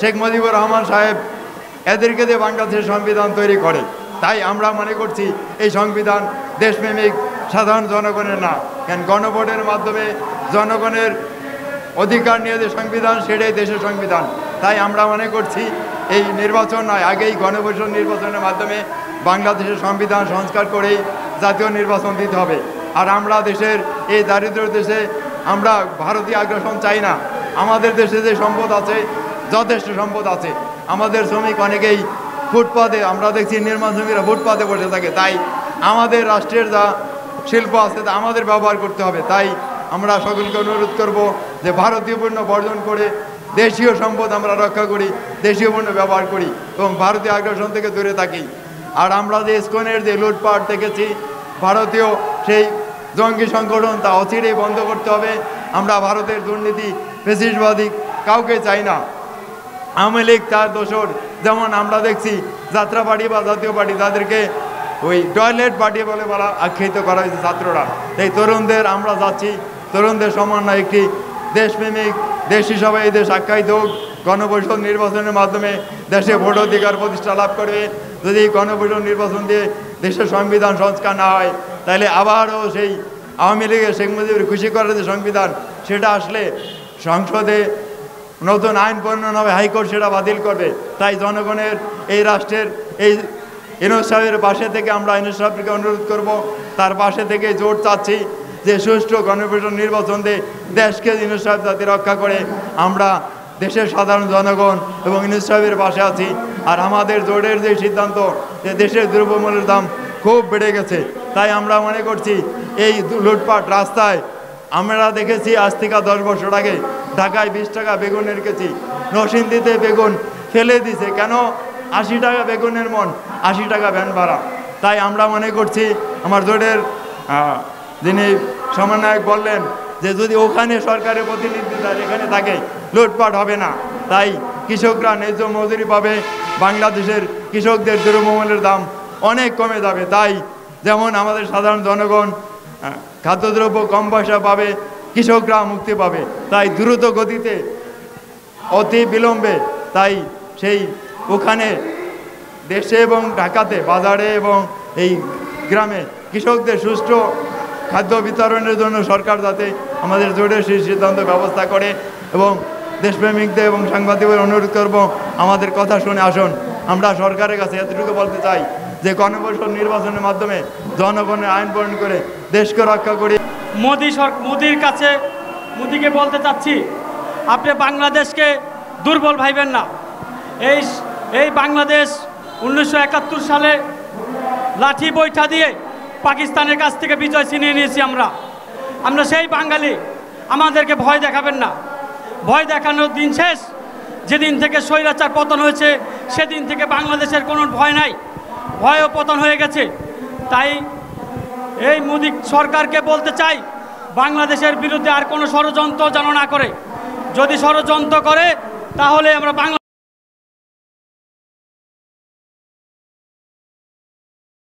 শেখ মুজিবুর রহমান সাহেব এদেরকে দিয়ে বাংলাদেশের সংবিধান তৈরি করে। তাই আমরা মনে করছি এই সংবিধান দেশপ্রেমিক সাধারণ জনগণের না, কেন গণভোটের মাধ্যমে জনগণের অধিকার নিয়ে যে সংবিধান সেটাই দেশের সংবিধান। তাই আমরা মনে করছি এই নির্বাচন নয়, আগেই গণপরিষদ নির্বাচনের মাধ্যমে বাংলাদেশের সংবিধান সংস্কার করেই জাতীয় নির্বাচন দিতে হবে। আর আমরা দেশের এই দারিদ্র দেশে আমরা ভারতীয় আগ্রাসন চাই না। আমাদের দেশে যে সম্পদ আছে, যথেষ্ট সম্পদ আছে। আমাদের শ্রমিক অনেকেই ফুটপাতে, আমরা দেখছি নির্মাণ শ্রমিকরা ফুটপাতে বসে থাকে। তাই আমাদের রাষ্ট্রের যা শিল্প আছে তা আমাদের ব্যবহার করতে হবে। তাই আমরা সকলকে অনুরোধ করব যে ভারতীয় পণ্য বর্জন করে দেশীয় সম্পদ আমরা রক্ষা করি, দেশীয় পণ্য ব্যবহার করি এবং ভারতীয় আগ্রাসন থেকে দূরে থাকি। আর আমরা যে ইসকনের যে লুটপাট দেখেছি, ভারতীয় সেই জঙ্গি সংগঠন, তা অচিরেই বন্ধ করতে হবে। আমরা ভারতের দুর্নীতি ফ্যাসিস্টবাদী কাউকে চাই না। আওয়ামী লীগ তার দোসর, যেমন আমরা দেখছি যাত্রা পার্টি বা জাতীয় পার্টি, তাদেরকে ওই টয়লেট পার্টি বলে বলা আখ্যায়িত করা হয়েছে ছাত্ররা। এই তরুণদের আমরা যাচ্ছি, তরুণদের সমন্বয় একটি দেশপ্রেমিক দেশ হিসাবে এই দেশ আখ্যায়িত হোক। গণপরিষদ নির্বাচনের মাধ্যমে দেশে ভোট অধিকার প্রতিষ্ঠা লাভ করবে। যদি গণপরিষদ নির্বাচন দিয়ে দেশের সংবিধান সংস্কার না হয়, তাহলে আবারও সেই আওয়ামী লীগের শেখ মুজিবের খুশি করার যে সংবিধান, সেটা আসলে সংসদে নতুন আইন প্রণয়ন হবে, হাইকোর্ট সেটা বাতিল করবে। তাই জনগণের এই রাষ্ট্রের এই ইউনূস সাহেবের পাশে থেকে আমরা ইউনূস সাহেবকে অনুরোধ করব, তার পাশে থেকে জোট চাচ্ছি যে সুষ্ঠু গণপরিষদ নির্বাচন দিয়ে দেশকে ইউনূস সাহেব যাতে রক্ষা করে। আমরা দেশের সাধারণ জনগণ এবং ইউনূস সাহেবের পাশে আছি। আর আমাদের জোটের যে সিদ্ধান্ত, যে দেশের দ্রব্যমূল্যের দাম খুব বেড়ে গেছে, তাই আমরা মনে করছি এই লুটপাট রাস্তায় আমরা দেখেছি আজ থেকে 10 বছর আগে ঢাকায় 20 টাকা বেগুন রেখেছি, নরসিংদীতে বেগুন ফেলে দিছে। কেন? 80 টাকা বেগুনের মন, 80 টাকা ভ্যান ভাড়া। তাই আমরা মনে করছি, আমার জোটের যিনি সমন্বয়ক বললেন যে যদি ওখানে সরকারের প্রতিনিধি এখানে থাকে, লুটপাট হবে না। তাই কৃষকরা ন্যায্য মজুরি পাবে, বাংলাদেশের কৃষকদের দ্রব্যমূল্যের দাম অনেক কমে যাবে। তাই যেমন আমাদের সাধারণ জনগণ খাদ্যদ্রব্য কম পয়সা পাবে, কৃষকরা মুক্তি পাবে। তাই দ্রুত গতিতে, অতি বিলম্বে, তাই সেই ওখানে দেশে এবং ঢাকাতে, বাজারে এবং এই গ্রামে কৃষকদের সুষ্ঠু খাদ্য বিতরণের জন্য সরকার যাতে আমাদের জোটের সেই সিদ্ধান্ত ব্যবস্থা করে। এবং দেশপ্রেমিকদের এবং সাংবাদিকদের অনুরোধ করব, আমাদের কথা শুনে আসুন। আমরা সরকারের কাছে এতটুকু বলতে চাই যে গণপরিষদ নির্বাচনের মাধ্যমে জনগণের আইন প্রণয়ন করে দেশকে রক্ষা করি। মোদিকে বলতে চাচ্ছি, আপনি বাংলাদেশকে দুর্বল ভাইবেন না। এই বাংলাদেশ 1971 সালে লাঠি বৈঠা দিয়ে পাকিস্তানের কাছ থেকে বিজয় ছিনিয়ে নিয়েছি আমরা সেই বাঙালি। আমাদেরকে ভয় দেখাবেন না। ভয় দেখানোর দিন শেষ। যেদিন থেকে স্বৈরাচার পতন হয়েছে, সেদিন থেকে বাংলাদেশের কোনো ভয় নাই, ভয়ও পতন হয়ে গেছে। তাই এই মোদি সরকারকে বলতে চাই, বাংলাদেশের বিরুদ্ধে আর কোনো ষড়যন্ত্র যেন না করে। যদি ষড়যন্ত্র করে, তাহলে আমরা বাংলা